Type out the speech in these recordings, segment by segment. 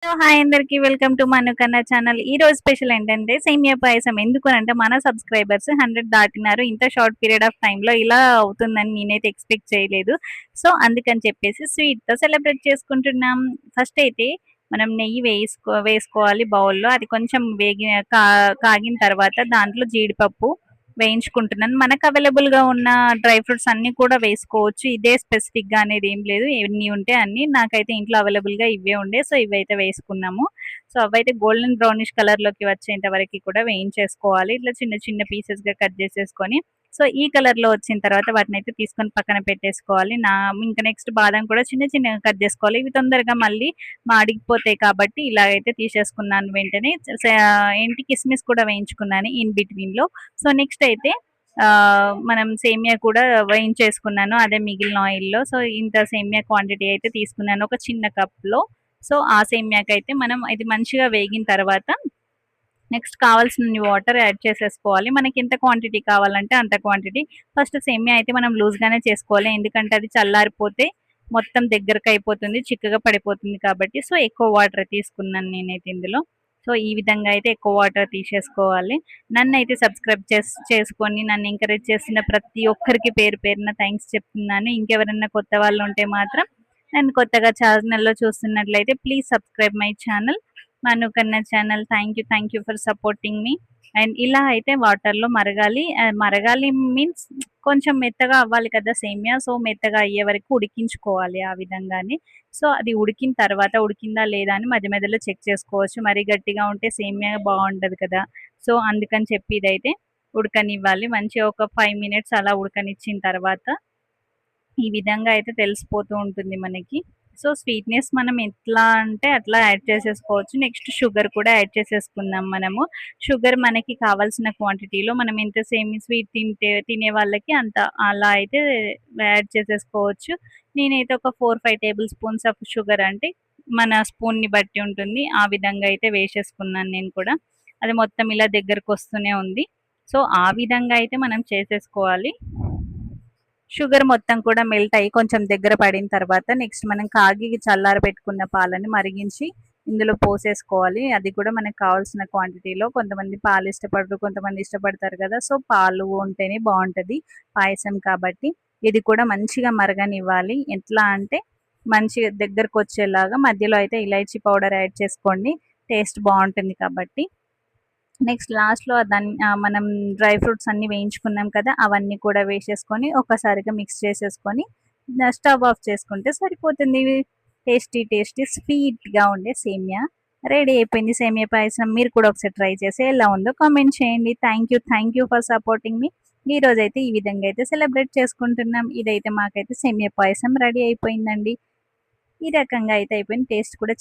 So hi అందరికి welcome to మను కన్నా channel. ఈ రోజు స్పెషల్ ఏంటంటే సేమియా పాయసం. ఎందుకు అంటే మన సబ్స్క్రైబర్స్ 100 దాటినారు. ఇంత షార్ట్ పీరియడ్ ఆఫ్ టైంలో ఇలా అవుతుందని నేనైతే ఎక్స్పెక్ట్ చేయలేదు. సో అందుకని చెప్పేసి స్వీట్తో సెలబ్రేట్ చేసుకుంటున్నాం. ఫస్ట్ అయితే మనం నెయ్యి వేసుకోవాలి బౌల్లో. అది కొంచెం కాగిన తర్వాత దాంట్లో జీడిపప్పు వేయించుకుంటున్నాను. మనకు అవైలబుల్గా ఉన్న డ్రై ఫ్రూట్స్ అన్ని కూడా వేసుకోవచ్చు. ఇదే స్పెసిఫిక్గా అనేది ఏం లేదు, ఎన్ని ఉంటే అన్ని. నాకైతే ఇంట్లో అవైలబుల్గా ఇవే ఉండే, సో ఇవైతే వేసుకున్నాము. సో అవైతే గోల్డెన్ బ్రౌనిష్ కలర్లోకి వచ్చేంత వరకు కూడా వేయించేసుకోవాలి. ఇట్లా చిన్న చిన్న పీసెస్గా కట్ చేసేసుకొని, సో ఈ కలర్లో వచ్చిన తర్వాత వాటిని అయితే తీసుకొని పక్కన పెట్టేసుకోవాలి. ఇంకా నెక్స్ట్ బాదం కూడా చిన్న చిన్నగా కట్ చేసుకోవాలి. ఇవి తొందరగా మళ్ళీ మాడిపోతాయి కాబట్టి ఇలాగైతే తీసేసుకున్నాను. వెంటనే ఏంటి కిస్మిస్ కూడా వేయించుకున్నాను ఇన్ బిట్వీన్లో. సో నెక్స్ట్ అయితే మనం సేమియా కూడా వేయించేసుకున్నాను అదే మిగిలిన ఆయిల్‌లో. సో ఇంత సేమియా క్వాంటిటీ అయితే తీసుకున్నాను ఒక చిన్న కప్‌లో. సో ఆ సేమియాకైతే మనం ఇది మంచిగా వేగిన తర్వాత నెక్స్ట్ కావాల్సినన్ని వాటర్ యాడ్ చేసేసుకోవాలి. మనకి ఎంత క్వాంటిటీ కావాలంటే అంత క్వాంటిటీ. ఫస్ట్ సేమియా అయితే మనం లూజ్‌గానే చేసుకోవాలి. ఎందుకంటే అది చల్లారిపోతే మొత్తం దగ్గరకయిపోతుంది, చిక్కగా పడిపోతుంది కాబట్టి. సో ఎక్కువ వాటర్ తీసుకున్నాను నేనైతే ఇందులో. సో ఈ విధంగా అయితే ఎక్కువ వాటర్ తీసేసుకోవాలి. నన్నైతే సబ్స్క్రైబ్ చేసుకొని నన్ను ఎంకరేజ్ చేసిన ప్రతి ఒక్కరికి పేరు పేరున థ్యాంక్స్ చెప్తున్నాను. ఇంకెవరన్నా కొత్త వాళ్ళు ఉంటే మాత్రం నన్ను కొత్తగా ఛానల్‌లో చూస్తున్నట్లయితే ప్లీజ్ సబ్స్క్రైబ్ మై ఛానల్ మను కన్నా channel. Thank you for supporting me. And ఇలా అయితే వాటర్‌లో మరగాలి. మరగాలి మీన్స్ కొంచెం మెత్తగా అవ్వాలి కదా సేమియా. సో మెత్తగా అయ్యే వరకు ఉడికించుకోవాలి ఆ విధంగానే. సో అది ఉడికిన తర్వాత ఉడికిందా లేదా అని మధ్య మధ్యలో చెక్ చేసుకోవచ్చు. మరీ గట్టిగా ఉంటే సేమియా బాగుండదు కదా. సో అందుకని చెప్పి ఇదైతే ఉడకనివ్వాలి. మంచిగా ఒక 5 మినిట్స్ అలా ఉడకనిచ్చిన తర్వాత ఈ విధంగా అయితే తెలిసిపోతూ ఉంటుంది మనకి. సో స్వీట్‌నెస్ మనం ఎట్లా అంటే అట్లా యాడ్ చేసేసుకోవచ్చు. నెక్స్ట్ షుగర్ కూడా యాడ్ చేసేసుకుందాం మనము. షుగర్ మనకి కావాల్సిన క్వాంటిటీలో మనం ఎంత స్వీట్ తినే వాళ్ళకి అంత అలా అయితే యాడ్ చేసేసుకోవచ్చు. నేనైతే ఒక 4, 5 టేబుల్ స్పూన్స్ ఆఫ్ షుగర్ అంటే మన స్పూన్‌ని బట్టి ఉంటుంది. ఆ విధంగా అయితే వేసేసుకున్నాను నేను కూడా. అది మొత్తం ఇలా దగ్గరకొస్తూనే ఉంది. సో ఆ విధంగా అయితే మనం చేసేసుకోవాలి. షుగర్ మొత్తం కూడా మెల్ట్ అయ్యి కొంచెం దగ్గర పడిన తర్వాత నెక్స్ట్ మనం కాగి చల్లారబెట్టుకున్న పాలని మరిగించి ఇందులో పోసేసుకోవాలి. అది కూడా మనకు కావాల్సిన క్వాంటిటీలో. కొంతమంది పాలు ఇష్టపడరు, కొంతమంది ఇష్టపడతారు కదా. సో పాలు ఉంటేనే బాగుంటుంది పాయసం కాబట్టి. ఇది కూడా మంచిగా మరగనివ్వాలి. ఎట్లా అంటే మంచిగా దగ్గరకు వచ్చేలాగా. మధ్యలో అయితే ఇలైచీ పౌడర్ యాడ్ చేసుకోండి, టేస్ట్ బాగుంటుంది కాబట్టి. నెక్స్ట్ లాస్ట్‌లో మనం డ్రై ఫ్రూట్స్ అన్నీ వేయించుకున్నాం కదా, అవన్నీ కూడా వేసేసుకొని ఒకసారిగా మిక్స్ చేసేసుకొని స్టవ్ ఆఫ్ చేసుకుంటే సరిపోతుంది. టేస్టీ స్వీట్‌గా ఉండే సేమియా రెడీ అయిపోయింది. సేమియా పాయసం మీరు కూడా ఒకసారి ట్రై చేసి ఎలా ఉందో కామెంట్ చేయండి. థ్యాంక్ యూ ఫర్ సపోర్టింగ్ మీ. ఈరోజైతే ఈ విధంగా అయితే సెలబ్రేట్ చేసుకుంటున్నాం. ఇదైతే మాకైతే సేమియా పాయసం రెడీ అయిపోయిందండి. ఈ రకంగా అయితే అయిపోయింది. టేస్ట్ కూడా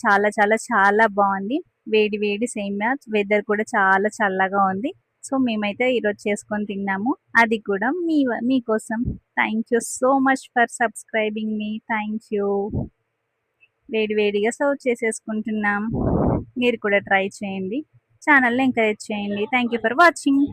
చాలా బాగుంది. వేడి వేడి సేమియా, వెదర్ కూడా చాలా చల్లగా ఉంది. సో మేమైతే ఈరోజు చేసుకొని తిన్నాము. అది కూడా మీకోసం. Thank you so much for subscribing me. Thank you. వేడి వేడిగా సర్వ్ చేసేసుకుంటున్నాం. మీరు కూడా ట్రై చేయండి. ఛానల్ని ఎంకరేజ్ చేయండి. Thank you for watching.